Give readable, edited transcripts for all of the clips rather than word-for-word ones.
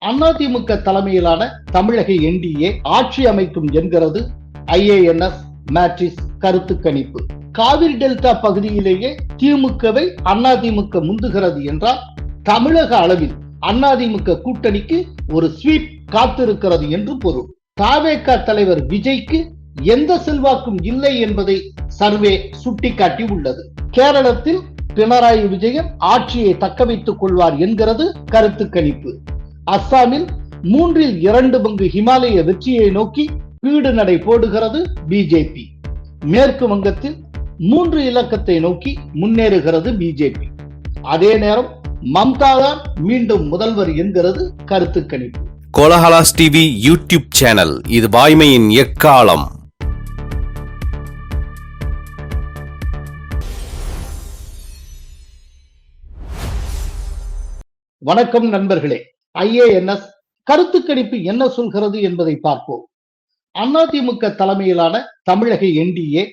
அதிமுக தலைமையிலான தமிழக என்டிஏ ஆட்சி அமைக்கும் என்கிறது IANS மேட்ரிஸ் கருத்து கணிப்பு. காவிரி டெல்டா பகுதியிலேயே திமுகவை அதிமுக முந்துகிறது என்றால் தமிழக அளவில் அதிமுக கூட்டணிக்கு ஒரு ஸ்வீப் காத்திருக்கிறது என்று பொருள். தவேக தலைவர் விஜய்க்கு எந்த செல்வாக்கும் இல்லை என்பதை சர்வே சுட்டிக்காட்டி உள்ளது. கேரளத்தில் பினராயி விஜயன் ஆட்சியை தக்க வைத்துக் கொள்வார் என்கிறது கருத்து கணிப்பு. அஸ்ஸாமில் 2/3 பங்கு ஹிமாலய வெற்றியை நோக்கி பீடு நடை போடுகிறது பிஜேபி. மேற்கு வங்கத்தில் 3 இலக்கத்தை நோக்கி முன்னேறுகிறது பிஜேபி. அதே நேரம் மம்தா தான் மீண்டும் முதல்வர் என்கிறது கருத்து கணிப்பு. கோலஹலாஸ் டிவி யூடியூப் சேனல், இது வாய்மையின் எக்காலம். வணக்கம் நண்பர்களே. IANS கருத்து கணிப்பு என்ன சொல்கிறது என்பதை பார்ப்போம். அதிமுக தலைமையிலான தமிழக என்டிஏ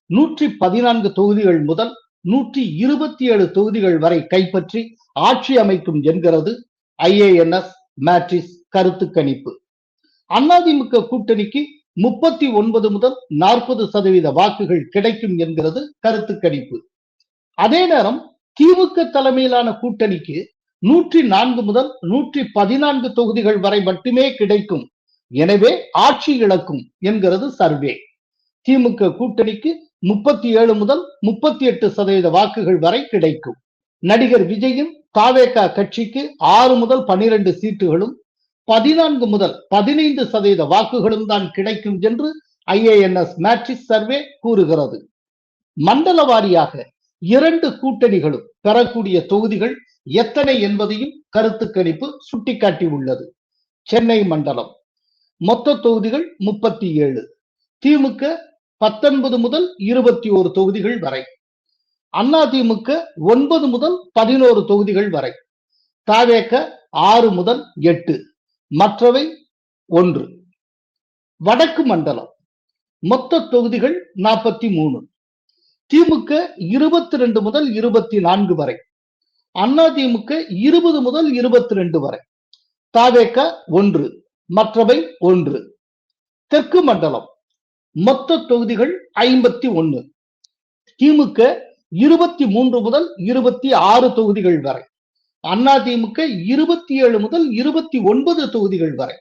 114 தொகுதிகள் முதல் 127 தொகுதிகள் வரை கைப்பற்றி ஆட்சி அமைக்கும் என்கிறது IANS மேட்ரிஸ் கருத்து கணிப்பு. அதிமுக கூட்டணிக்கு 39 முதல் 40% வாக்குகள் கிடைக்கும் என்கிறது கருத்து கணிப்பு. அதே நேரம் திமுக தலைமையிலான கூட்டணிக்கு 104 முதல் 114 தொகுதிகள் வரை மட்டுமே கிடைக்கும், எனவே ஆட்சி இழக்கும் என்கிறது சர்வே. திமுக கூட்டணிக்கு 37 முதல் 38% வாக்குகள் வரை கிடைக்கும். நடிகர் விஜயின் தவேக கட்சிக்கு 6 முதல் 12 சீட்டுகளும் 14 முதல் 15% வாக்குகளும் தான் கிடைக்கும் என்று IANS மேட்ரிஸ் சர்வே கூறுகிறது. மண்டல வாரியாக 2 கூட்டணிகளும் பெறக்கூடிய தொகுதிகள் எத்தனை என்பதையும் கருத்து கணிப்பு சுட்டிக்காட்டி உள்ளது. சென்னை மண்டலம் மொத்த தொகுதிகள் 37, திமுக 19 முதல் 21 தொகுதிகள் வரை, அதிமுக 9 முதல் 11 தொகுதிகள் வரை, தவேக 6 முதல் 8, மற்றவை 1. வடக்கு மண்டலம் மொத்த தொகுதிகள் 43, திமுக 22 முதல் 24 வரை, அதிமுக 20 முதல் 22 வரை, தவேக 1, மற்றவை 1. தெற்கு மண்டலம் மொத்த தொகுதிகள் 51, திமுக 23 முதல் 26 தொகுதிகள் வரை, அதிமுக 27 முதல் 29 தொகுதிகள் வரை,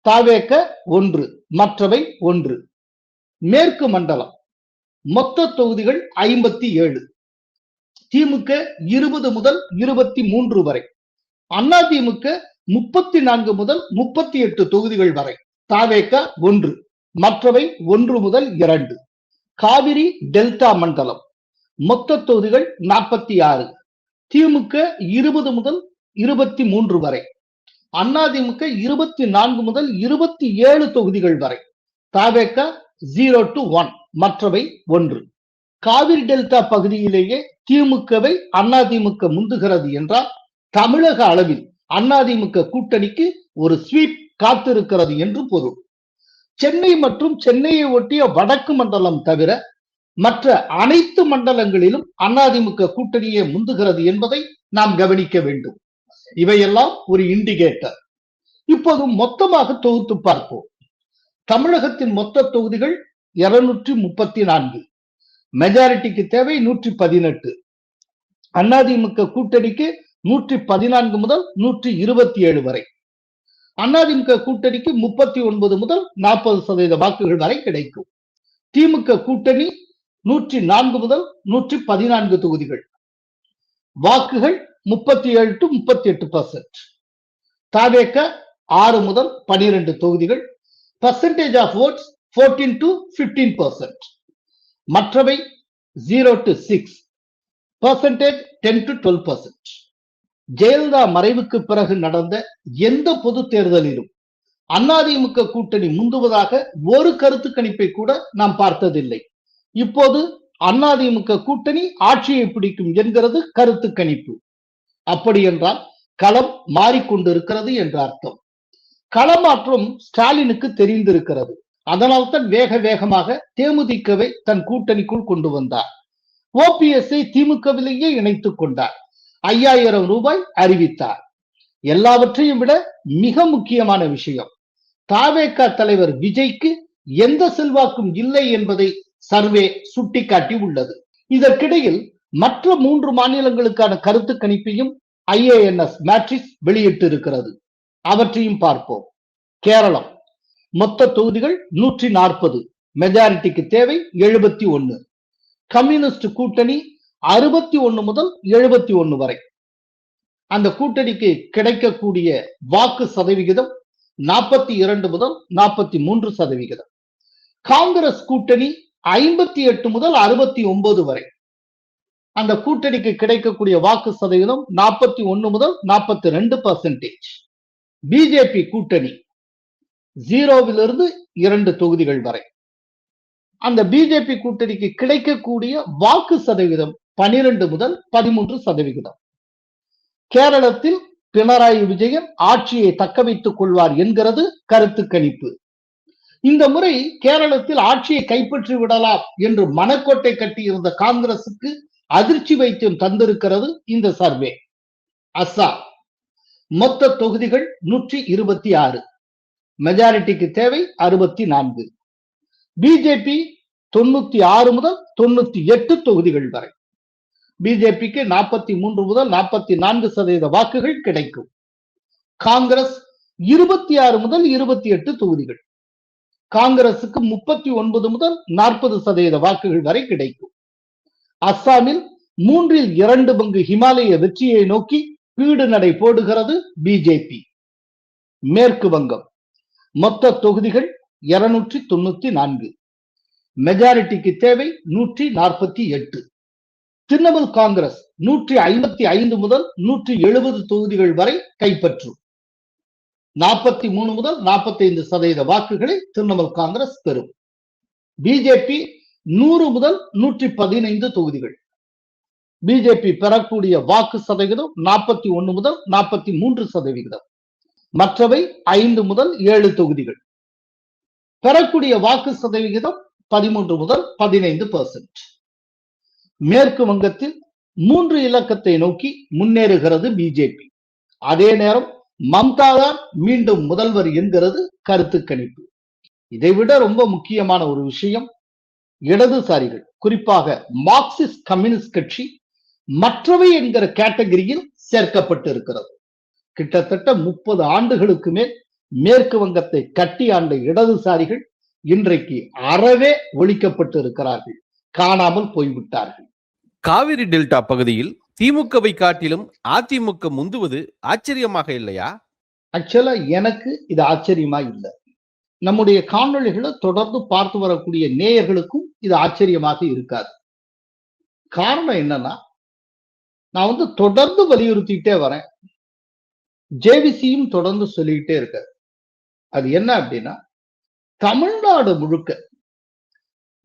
தவேக 1, மற்றவை 1. மேற்கு மண்டலம் மொத்த தொகுதிகள் 57, திமுக 20 முதல் 23 வரை, அதிமுக 34 முதல் 38 தொகுதிகள் வரை, தவேக 1, மற்றவை 1 முதல் 2. காவிரி டெல்டா மண்டலம் மொத்த தொகுதிகள் 46, திமுக 20 முதல் 23 வரை, அதிமுக 24 முதல் 27 தொகுதிகள் வரை, தவேக 0 to 1, மற்றவை 1. காவிரி டெல்டா பகுதியிலேயே திமுகவை அதிமுக முந்துகிறது என்றால் தமிழக அளவில் அதிமுக கூட்டணிக்கு ஒரு ஸ்வீப் காத்திருக்கிறது என்று பொருள். சென்னை மற்றும் சென்னையை ஒட்டிய வடக்கு மண்டலம் தவிர மற்ற அனைத்து மண்டலங்களிலும் அதிமுக கூட்டணியே முந்துகிறது என்பதை நாம் கவனிக்க வேண்டும். இவையெல்லாம் ஒரு இண்டிகேட்டர். இப்போது மொத்தமாக தொகுத்து பார்ப்போம். தமிழகத்தின் மொத்த தொகுதிகள் 234, மெஜாரிட்டிக்கு தேவை 118. அதிமுக கூட்டணிக்கு 114 முதல் 127 வரை, அதிமுக கூட்டணிக்கு 39 முதல் 40% வாக்குகள் வரை கிடைக்கும். திமுக கூட்டணி 104 முதல் 114 தொகுதிகள், வாக்குகள் 37 to 38%. தவேக 6 முதல் 12 தொகுதிகள், percentage of votes 14 to 15%. மற்றவை 0 to 6, percentage 10 to 12%. ஜெயலலிதா மறைவுக்கு பிறகு நடந்த எந்த பொது தேர்தலிலும் அதிமுக கூட்டணி முந்துவதாக ஒரு கருத்து கணிப்பை கூட நாம் பார்த்ததில்லை. இப்போது அதிமுக கூட்டணி ஆட்சியை பிடிக்கும் என்கிறது கருத்து கணிப்பு. அப்படி என்றால் களம் மாறிக்கொண்டிருக்கிறது என்ற அர்த்தம். களமாற்றம் ஸ்டாலினுக்கு தெரிந்திருக்கிறது. அதனால்தான் வேகமாக தேமுதிகவை தன் கூட்டணிக்குள் கொண்டு வந்தார். OPS-ஐ திமுகவிலேயே இணைத்துக் கொண்டார். 5000 ரூபாய் அறிவித்தார். எல்லாவற்றையும் விட மிக முக்கியமான விஷயம், தாவேகா தலைவர் விஜய்க்கு எந்த செல்வாக்கும் இல்லை என்பதை சர்வே சுட்டிக்காட்டி உள்ளது. இதற்கிடையில் மற்ற 3 மாநிலங்களுக்கான கருத்து கணிப்பையும் IANS மேட்ரிக்ஸ் வெளியிட்டு இருக்கிறது. அவற்றையும் பார்ப்போம். கேரளம் மொத்த தொகுதிகள் 140, மெஜாரிட்டிக்கு தேவை 71. கம்யூனிஸ்ட் கூட்டணி 61 முதல் 71 வரை. அந்த கூட்டணிக்கு கிடைக்கக்கூடிய வாக்கு சதவிகிதம் 42 முதல் 43%. காங்கிரஸ் கூட்டணி 58 முதல் 69 வரை. அந்த கூட்டணிக்கு கிடைக்கக்கூடிய வாக்கு சதவீதம் 41 முதல் 42%. பிஜேபி கூட்டணி 0விலிருந்து 2 தொகுதிகள் வரை. அந்த பிஜேபி கூட்டணிக்கு கிடைக்கக்கூடிய வாக்கு சதவீதம் 12 முதல் 13%. கேரளத்தில் பினராயி விஜயன் ஆட்சியை தக்க வைத்துக் கொள்வார் என்கிறது கருத்து கணிப்பு. இந்த முறை கேரளத்தில் ஆட்சியை கைப்பற்றி விடலாம் என்று மனக்கோட்டை கட்டியிருந்த காங்கிரசுக்கு அதிர்ச்சி வைத்தியம் தந்திருக்கிறது இந்த சர்வே. அஸ்ஸாம் மொத்த தொகுதிகள் 126, மெஜாரிட்டிக்கு தேவை 64. பிஜேபி 96 முதல் 98 தொகுதிகள் வரை. பிஜேபிக்கு 43 முதல் 44% வாக்குகள் கிடைக்கும். காங்கிரஸ் 26 முதல் 28 தொகுதிகள். காங்கிரசுக்கு 39 முதல் 40% வாக்குகள் வரை கிடைக்கும். அஸ்ஸாமில் 2/3 பங்கு ஹிமாலய வெற்றியை நோக்கி பீடு நடை போடுகிறது பிஜேபி. மேற்கு வங்கம் மொத்த தொகுதிகள் 294, மெஜாரிட்டிக்கு தேவை 148. திரிணாமுல் காங்கிரஸ் 155 முதல் 170 தொகுதிகள் வரை கைப்பற்றும். 43 முதல் 45% வாக்குகளை திரிணாமுல் காங்கிரஸ் பெறும். பிஜேபி 100 முதல் 115 தொகுதிகள். பிஜேபி பெறக்கூடிய வாக்கு சதவீதம் 41 முதல் 43%. மற்றவை 5 முதல் 7 தொகுதிகள். பெறக்கூடிய வாக்கு சதவிகிதம் 13 முதல் 15%. மேற்கு வங்கத்தில் 3 இலக்கத்தை நோக்கி முன்னேறுகிறது பிஜேபி. அதே நேரம் மம்தா தான் மீண்டும் முதல்வர் என்கிறது கருத்து கணிப்பு. இதைவிட ரொம்ப முக்கியமான ஒரு விஷயம், இடதுசாரிகள் குறிப்பாக மார்க்சிஸ்ட் கம்யூனிஸ்ட் கட்சி மற்றவை என்கிற கேட்டகரியில் சேர்க்கப்பட்டு இருக்கிறது. கிட்டத்தட்ட 30 ஆண்டுகளுக்கு மேல் மேற்கு வங்கத்தை கட்டி ஆண்ட இடதுசாரிகள் இன்றைக்கு அறவே ஒழிக்கப்பட்டு இருக்கிறார்கள், காணாமல் போய்விட்டார்கள். காவிரி டெல்டா பகுதியில் திமுகவை காட்டிலும் அதிமுக முந்துவது ஆச்சரியமாக இல்லையா? ஆக்சுவலா எனக்கு இது ஆச்சரியமா இல்லை. நம்முடைய காணொளிகளை தொடர்ந்து பார்த்து வரக்கூடிய நேயர்களுக்கும் இது ஆச்சரியமாக இருக்காது. காரணம் என்னன்னா, நான் தொடர்ந்து வலியுறுத்திட்டே வரேன், ஜேவிசியும் தொடர்ந்து சொல்லிக்கிட்டே இருக்க. அது என்ன அப்படின்னா, தமிழ்நாடு முழுக்க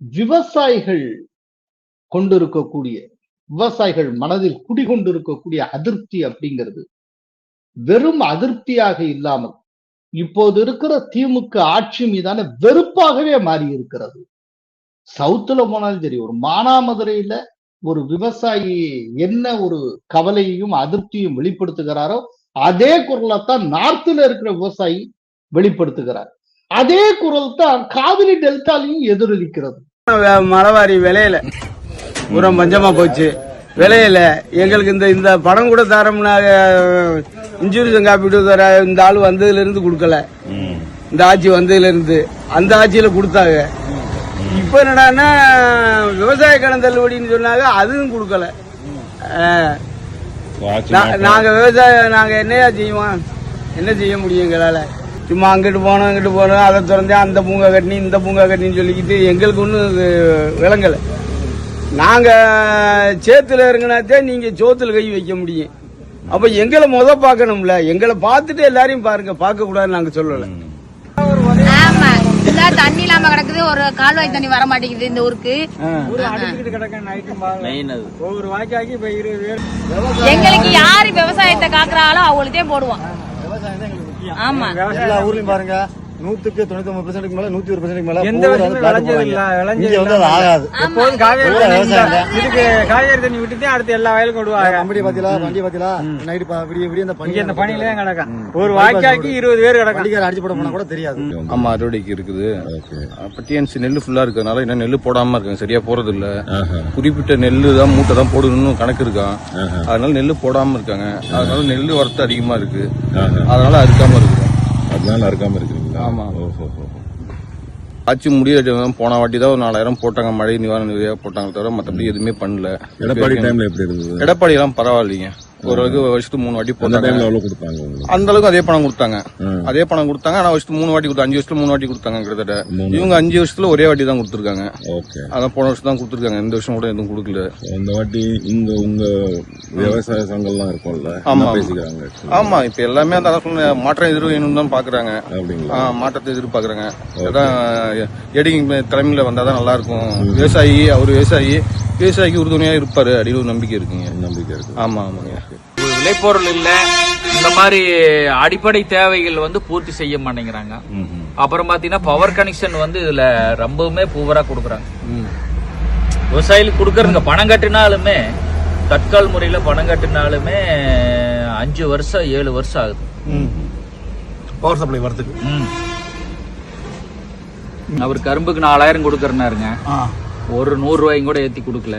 விவசாயிகள் கொண்டிருக்கக்கூடிய, விவசாயிகள் மனதில் குடிகொண்டிருக்கக்கூடிய அதிருப்தி அப்படிங்கிறது வெறும் அதிருப்தியாக இல்லாமல் இப்போது இருக்கிற திமுக ஆட்சி மீதான வெறுப்பாகவே மாறி இருக்கிறது. சவுத்துல போனாலும் சரி, ஒரு மானாமதுரையில ஒரு விவசாயி என்ன ஒரு கவலையையும் அதிருப்தியும் வெளிப்படுத்துகிறாரோ அதே குரலைத்தான் நார்த்ல இருக்கிற விவசாயி வெளிப்படுத்துகிறார். அதே குரல் தான் காவிரி டெல்டாலையும் எதிரொலிக்கிறது. மழவாரி விலையில உரம் பஞ்சமா போச்சு, விலையில எங்களுக்கு இந்த பணம் கூட தரோம்னா இன்சூரன்ஸ் காப்பீடு தர இந்த ஆள் வந்ததுல இருந்து கொடுக்கல. இந்த ஆட்சி வந்ததுல இருந்து அந்த ஆட்சியில கொடுத்தாங்க. இப்ப என்னடான்னா விவசாய கடன் தள்ளுபடின்னு சொன்னாங்க, அதுவும் கொடுக்கல. நாங்க விவசாயம் நாங்க என்னையா செய்வோம், என்ன செய்ய முடியும் எங்களால? சும்மா அங்கிட்டு போனோம் இங்கிட்டு போனோம், அதை திறந்தே அந்த பூங்கா கட்டினி இந்த பூங்கா கட்டின்னு சொல்லிக்கிட்டு எங்களுக்கு ஒன்றும் விளங்கலை. நாங்க சேத்துல இறங்கினாத்தே நீங்க சோத்துல கை வைக்க முடியும். அப்ப எங்களை பார்க்கணும்ல, எங்களை பார்த்துட்டு எல்லாரையும் பாருங்க, பார்க்க கூடாதுன்னு நாங்க சொல்லல. ஆமா, தண்ணி இல்லாம கிடக்குது, ஒரு கால்வாய் தண்ணி வர மாட்டேங்குது இந்த ஊருக்கு. எங்களுக்கு யாரு விவசாயத்தை காக்குறாங்களோ அவங்களுக்கே போடுவோம். ஆமா, ஊர்லயும் பாருங்க, 100க்கு 99% மேல 101% மேல எந்த வருஷமே விளைஞ்சது இல்ல, விளைஞ்சது இங்க வந்து அது ஆகாது. எப்போதும் காவேரி பூரா தண்ணி விவசாயம் தான். இதுக்கு காவேரி தண்ணி விட்டுட்டு அடுத்து எல்லா வயலுக்கும் விடுவாங்க. வண்டி பாத்தீங்களா, வண்டி பாத்தீங்களா, நைட்டு விடிய விடிய இந்த இங்க இந்த பனி பணியில தான் கிடக்கும். ஒரு வாய்க்காக்கு 20 பேர் கிடக்கும். வண்டிக்கார அடிச்சு போட போனா கூட தெரியாது. ஆமா, அறுவடைக்கு இருக்குது. அப்ப டிஎன்சி நெல்லு ஃபுல்லா இருக்கிறதுனால இன்னும் நெல்லு போடாம இருக்காங்க, சரியா போறது இல்ல. குறிப்பிட்ட நெல்லு தான் மூட்டை தான் போடணும்னு கணக்கு இருக்கான். அதனால நெல்லு போடாம இருக்காங்க. அதனால நெல்லு வரத்து அதிகமா இருக்கு. அதனால அறுக்காம இருக்கு. அதனால அறுக்காம இருக்கிறீங்களா? ஆமா. ஆட்சி முடிய போன வாட்டி தான் ஒரு 4000 போட்டாங்க, மழை நிவாரண நிதியாக போட்டாங்க தவிர மற்றபடி எதுவுமே பண்ணல. எடப்பாடி டைம்ல எப்படி இருந்தது? எடப்பாடி எல்லாம் பரவாயில்லைங்க. ஒரு வருஷத்துக்கு 3 வாட்டி போட்டாங்க. அந்த அளவுக்கு அதே பணம் கொடுத்தாங்க. அதே பணம் கொடுத்தாங்க. ஆனா வருஷத்துக்கு 3 வாட்டி கொடுத்தாங்க. 5 வருஷத்துல 3 வாட்டி கொடுத்தாங்க கிட்டத்தட்ட. இவங்க 5 வருஷத்துல ஒரே வாட்டி தான் கொடுத்துருக்காங்க. அதான் போன வருஷம் தான் கொடுத்துருக்காங்க. இந்த வருஷம் கூட எதுவும் கொடுக்கல. இந்த வாட்டி இங்க உங்க விவசாய சங்கம்லாம் இருக்கும்ல, ஆமா பேசிக்கிறாங்க. ஆமா, இப்ப எல்லாமே அந்த சொன்ன மாற்றம் எதிர்வேணும் தான் பாக்குறாங்க. அப்படிங்களா? மாற்றத்தை எதிர்பார்க்கறாங்க. அதான் எடிங் தலைமையில வந்தாதான் நல்லா இருக்கும். விவசாயிக்கு உறுதுணையா இருப்பாரு அப்படின்னு ஒரு நம்பிக்கை இருக்குங்க. நம்பிக்கை இருக்கு. ஆமா ஆமாங்க. விளைபொருள் இல்ல, இந்த மாதிரி அடிப்படை தேவைகள் பூர்த்தி செய்ய மாட்டேங்கிறாங்க. அப்புறம் பாத்தீங்கன்னா பவர் கனெக்ஷன் இதுல ரொம்பவுமே பூவரா கொடுக்குறாங்க. விவசாயிகளுக்கு கொடுக்கறதுங்க பணம் கட்டினாலுமே, தற்கால் முறையில பணம் கட்டினாலுமே 5 வருஷம் 7 வருஷம் ஆகுது பவர் சப்ளை வரதுக்கு. அவர் கரும்புக்கு 4000 கொடுக்கறனாருங்க, ஒரு 100 ரூபாயும் கூட ஏத்தி கொடுக்கல.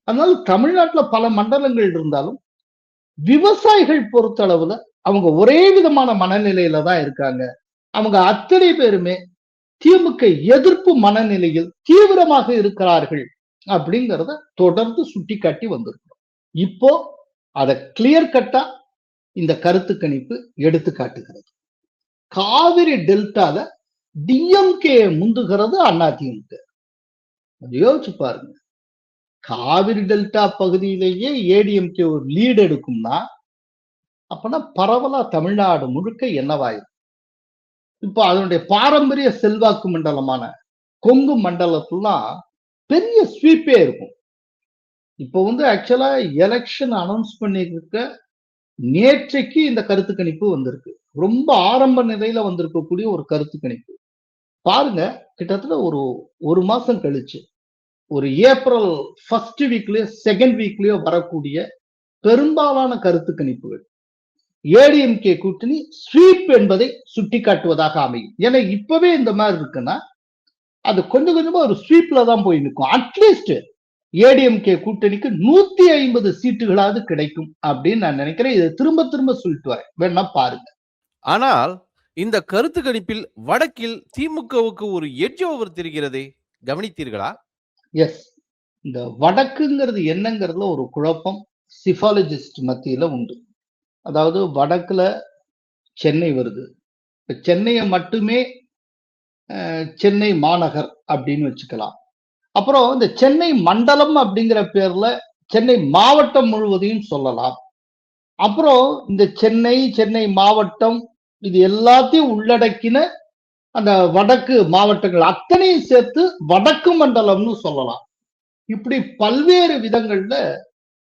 அதனால தமிழ்நாட்டுல பல மண்டலங்கள் இருந்தாலும் விவசாயிகள் பொறுத்த அளவுல அவங்க ஒரே விதமான மனநிலையில தான் இருக்காங்க. அவங்க அத்தனை பேருமே திமுக எதிர்ப்பு மனநிலையில் தீவிரமாக இருக்கிறார்கள் அப்படிங்கறத தொடர்ந்து சுட்டிக்காட்டி வந்திருக்கிறோம். இப்போ அதை கிளியர் கட்டா இந்த கருத்து கணிப்பு எடுத்து காட்டுகிறது. காவிரி டெல்டால டிஎம்கே முந்துகிறது அதிமுக. யோசிச்சு பாருங்க, காவிரி டெல்டா பகுதியிலேயே ஏடிஎம்கே ஒரு லீடு எடுக்கும்னா அப்பனா பரவலா தமிழ்நாடு முழுக்க என்னவாயிரும்? இப்போ அதனுடைய பாரம்பரிய செல்வாக்கு மண்டலமான கொங்கு மண்டலத்துலாம் பெரிய ஸ்வீப்பே இருக்கும். இப்போ ஆக்சுவலா எலெக்ஷன் அனௌன்ஸ் பண்ணிருக்க நேற்றைக்கு இந்த கருத்து கணிப்பு வந்திருக்கு. ரொம்ப ஆரம்ப நிலையில வந்திருக்கக்கூடிய ஒரு கருத்து கணிப்பு. பாருங்க, கிட்டத்தட்ட ஒரு மாசம் கழிச்சு ஒரு ஏப்ரல் 1st வீக்லயோ 2nd வீக்லயோ வரக்கூடிய பெரும்பாலான கருத்து கணிப்புகள் ஏடிஎம்கே கூட்டணி ஸ்வீப் என்பதை சுட்டிக்காட்டுவதாக அமையும். ஏன்னா இப்பவே இந்த மாதிரி இருக்குன்னா அது கொஞ்சம் கொஞ்சமா ஒரு ஸ்வீப்ல தான் போய் நிற்கும். அட்லீஸ்ட் ஏடிஎம்கே கூட்டணிக்கு 150 சீட்டுகளாவது கிடைக்கும் அப்படின்னு நான் நினைக்கிறேன். இதை திரும்ப திரும்ப சொல்லிட்டு வரேன், வேணா பாருங்க. ஆனால் இந்த கருத்து கணிப்பில் வடக்கில் திமுகவுக்கு ஒரு எட்ஜ் ஓவர் தெரிகிறதே, கவனித்தீர்களா? எஸ், இந்த வடக்குங்கிறது என்னங்கிறதுல ஒரு குழப்பம் சிபாலஜிஸ்ட் மத்தியில உண்டு. அதாவது வடக்குல சென்னை வருது. இப்ப சென்னையை மட்டுமே சென்னை மாநகர் அப்படின்னு வச்சுக்கலாம். அப்புறம் இந்த சென்னை மண்டலம் அப்படிங்கிற பேர்ல சென்னை மாவட்டம் முழுவதையும் சொல்லலாம். அப்புறம் இந்த சென்னை மாவட்டம் இது எல்லாத்தையும் உள்ளடக்கின அந்த வடக்கு மாவட்டங்கள் அத்தனையும் சேர்த்து வடக்கு மண்டலம்னு சொல்லலாம். இப்படி பல்வேறு விதங்கள்ல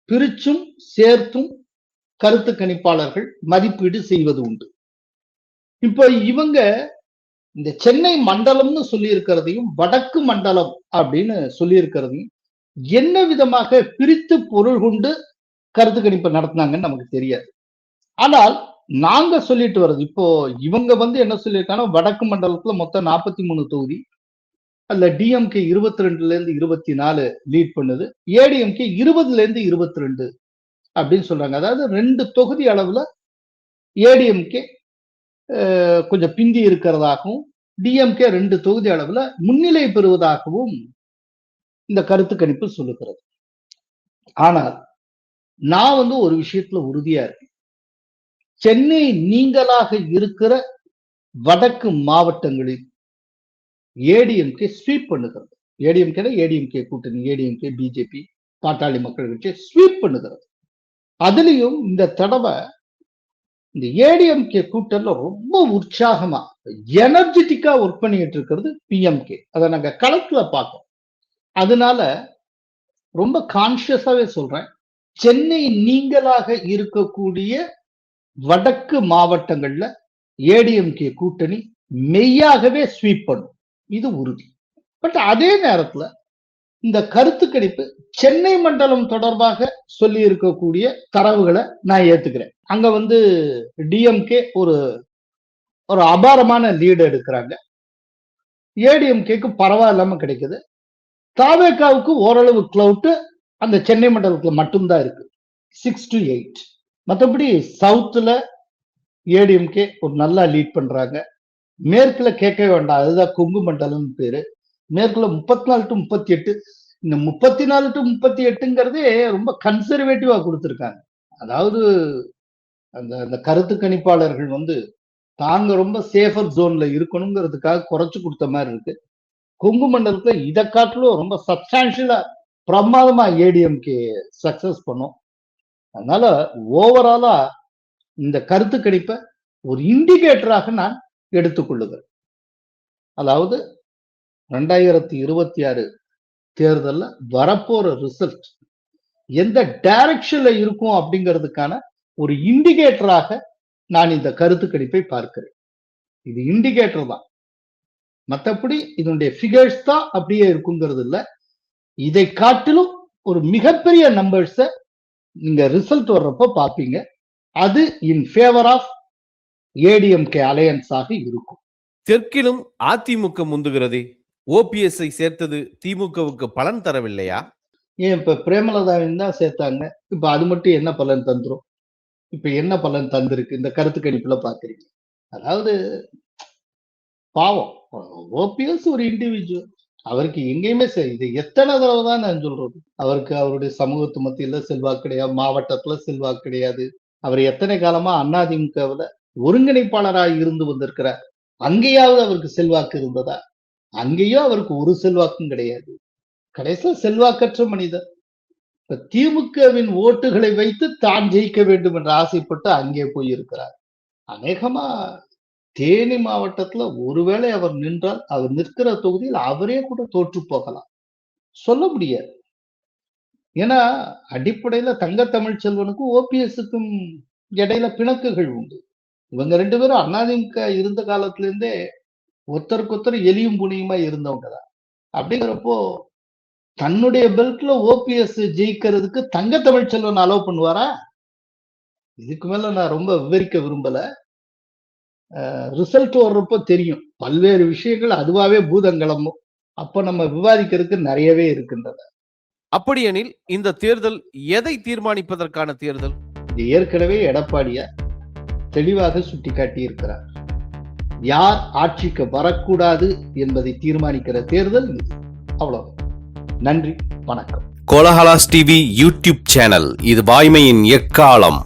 பிரிச்சும் சேர்த்தும் கருத்து கணிப்பாளர்கள் மதிப்பீடு செய்வது உண்டு. இப்ப இவங்க இந்த சென்னை மண்டலம்னு சொல்லி இருக்கிறதையும் வடக்கு மண்டலம் அப்படின்னு சொல்லி இருக்கிறதையும் என்ன விதமாக பிரித்து பொருள் கொண்டு கருத்து கணிப்பு நடத்தினாங்கன்னு நமக்கு தெரியாது. ஆனால் நாங்க சொல்லிட்டு வர்றது, இப்போ இவங்க என்ன சொல்லியிருக்காங்கன்னா, வடக்கு மண்டலத்துல மொத்தம் 43 தொகுதி, அதுல டிஎம்கே 22ல இருந்து 24 லீட் பண்ணுது, ஏடிஎம்கே 20ல இருந்து 22 அப்படின்னு சொல்றாங்க. அதாவது 2 தொகுதி அளவுல ஏடிஎம்கே கொஞ்சம் பிந்தி இருக்கிறதாகவும் டிஎம்கே 2 தொகுதி அளவுல முன்னிலை பெறுவதாகவும் இந்த கருத்து கணிப்பு சொல்லுகிறது. ஆனால் நான் ஒரு விஷயத்துல உறுதியா இருக்கேன். சென்னை நீங்களாக இருக்கிற வடக்கு மாவட்டங்களில் ஏடிஎம்கே ஸ்வீப் பண்ணுகிறது. ஏடிஎம்கே கூட்டணி, ஏடிஎம்கே, பிஜேபி, பாட்டாளி மக்கள் கட்சி ஸ்வீப் பண்ணுகிறது. அதுலயும் இந்த தடவை இந்த ஏடிஎம்கே கூட்டணில ரொம்ப உற்சாகமா எனர்ஜெட்டிக்கா ஒர்க் பண்ணிட்டு இருக்கிறது பிஎம்கே. அதை நாங்க களத்துல பார்க்கோம். அதனால ரொம்ப கான்சியஸாவே சொல்றேன், சென்னை நீங்களாக இருக்கக்கூடிய வடக்கு மாவட்டங்கள்ல ஏடிஎம்கே கூட்டணி மெய்யாகவே ஸ்வீப் பண்ணும், இது உறுதி. பட் அதே நேரத்துல இந்த கருத்து கணிப்பு சென்னை மண்டலம் தொடர்பாக சொல்லி இருக்கக்கூடிய தரவுகளை நான் ஏத்துக்கிறேன். அங்க டிஎம்கே ஒரு அபாரமான லீடு எடுக்கிறாங்க, ஏடிஎம்கேக்கு பரவாயில்லாம கிடைக்குது, தாவேகாவுக்கு ஓரளவு கிளவுட் அந்த சென்னை மண்டலத்துல மட்டும்தான் இருக்கு, 6 to 8. மற்றபடி சவுத்துல ஏடிஎம்கே ஒரு நல்லா லீட் பண்றாங்க. மேற்குல கேட்க வேண்டாம், அதுதான் கொங்கு மண்டலம் பேரு. மேற்குல 34 to 38. இந்த 34 to 38ங்கிறதே ரொம்ப கன்சர்வேட்டிவா கொடுத்துருக்காங்க. அதாவது அந்த கருத்து கணிப்பாளர்கள் தாங்க ரொம்ப சேஃபர் ஜோன்ல இருக்கணுங்கிறதுக்காக குறைச்சு கொடுத்த மாதிரி இருக்கு. கொங்கு மண்டலத்துல இதை காட்டிலும் ரொம்ப சப்ஸ்டான்சியலா பிரமாதமா ஏடிஎம்கே சக்சஸ் பண்ணும். அதனால ஓவராலா இந்த கருத்து கணிப்பை ஒரு இண்டிகேட்டராக நான் எடுத்துக்கொள்ளுகிறேன். அதாவது 2026 தேர்தல்ல வரப்போற ரிசல்ட் எந்த டைரக்ஷன்ல இருக்கும் அப்படிங்கிறதுக்கான ஒரு இண்டிகேட்டராக நான் இந்த கருத்து கணிப்பை பார்க்கிறேன். இது இண்டிகேட்டர் தான், மற்றபடி இதனுடைய ஃபிகர்ஸ் தான் அப்படியே இருக்குங்கிறது இல்லை. இதை காட்டிலும் ஒரு மிகப்பெரிய நம்பர்ஸை நீங்க ரிசல்ட் வர்றப்ப பார்ப்பீங்க. அது இன் ஃபேவர் ஆஃப் ஏடிஎம்கே அலையன்ஸாக இருக்கும். தெற்கிலும் அதிமுக முந்துகிறதே, ஓபிஎஸ்ஐ சேர்த்தது திமுகவுக்கு பலன் தரவில்லையா? ஏன் இப்ப பிரேமலதாவின் தான் சேர்த்தாங்க, இப்ப அது மட்டும் என்ன பலன் தந்துரும்? இப்ப என்ன பலன் தந்திருக்கு இந்த கருத்து கணிப்புல பாக்குறீங்க? அதாவது பாவம், ஓபிஎஸ் ஒரு இண்டிவிஜுவல், அவருக்கு எங்கேயுமே இது எத்தனை தடவை தான் நான் சொல்றது, அவருக்கு அவருடைய சமூகத்து மத்தியில செல்வாக்கு கிடையாது, மாவட்டத்துல செல்வாக்கு கிடையாது. அவர் எத்தனை காலமா அதிமுகவுல ஒருங்கிணைப்பாளராக இருந்து வந்திருக்கிறார், அங்கேயாவது அவருக்கு செல்வாக்கு இருந்ததா? அங்கேயும் அவருக்கு ஒரு செல்வாக்கும் கிடையாது. கடைசியில செல்வாக்கற்ற மனிதர். இப்ப திமுகவின் ஓட்டுகளை வைத்து தான் ஜெயிக்க வேண்டும் என்று ஆசைப்பட்டு அங்கே போயிருக்கிறார். அநேகமா தேனி மாவட்டத்துல ஒருவேளை அவர் நின்றால், அவர் நிற்கிற தொகுதியில் அவரே கூட தோற்று போகலாம், சொல்ல முடியாது. ஏன்னா அடிப்படையில தங்க தமிழ்ச்செல்வனுக்கும் ஓபிஎஸ்க்கும் இடையில பிணக்குகள் உண்டு. இவங்க 2 பேரும் அதிமுக இருந்த காலத்துல இருந்தே ஒருத்தருக்கு ஒருத்தர் எலியும் புனியுமா இருந்தவங்க தான். அப்படிங்கிறப்போ தன்னுடைய பெல்ட்ல ஓபிஎஸ் ஜெயிக்கிறதுக்கு தங்க தமிழ்ச்செல்வன் அலோவ் பண்ணுவாரா? இதுக்கு மேல நான் ரொம்ப விவரிக்க விரும்பல. ரிசல்ட் வர்றப்போ தெரியும், பல்வேறு விஷயங்கள் அதுவாவே பூதங்களமும். அப்ப நம்ம விவாதிக்கிறதுக்கு நிறையவே இருக்கின்றன. அப்படியெனில் இந்த தேர்தல் எதை தீர்மானிப்பதற்கான தேர்தல்? இது ஏற்கனவே எடப்பாடியார் தெளிவாக சுட்டிக்காட்டி இருக்கிறார். யார் ஆட்சிக்கு வரக்கூடாது என்பதை தீர்மானிக்கிற தேர்தல் இது. அவ்வளவு. நன்றி, வணக்கம். கோலஹலாஸ் டிவி யூடியூப் சேனல், இது வாய்மையின் எக்காலம்.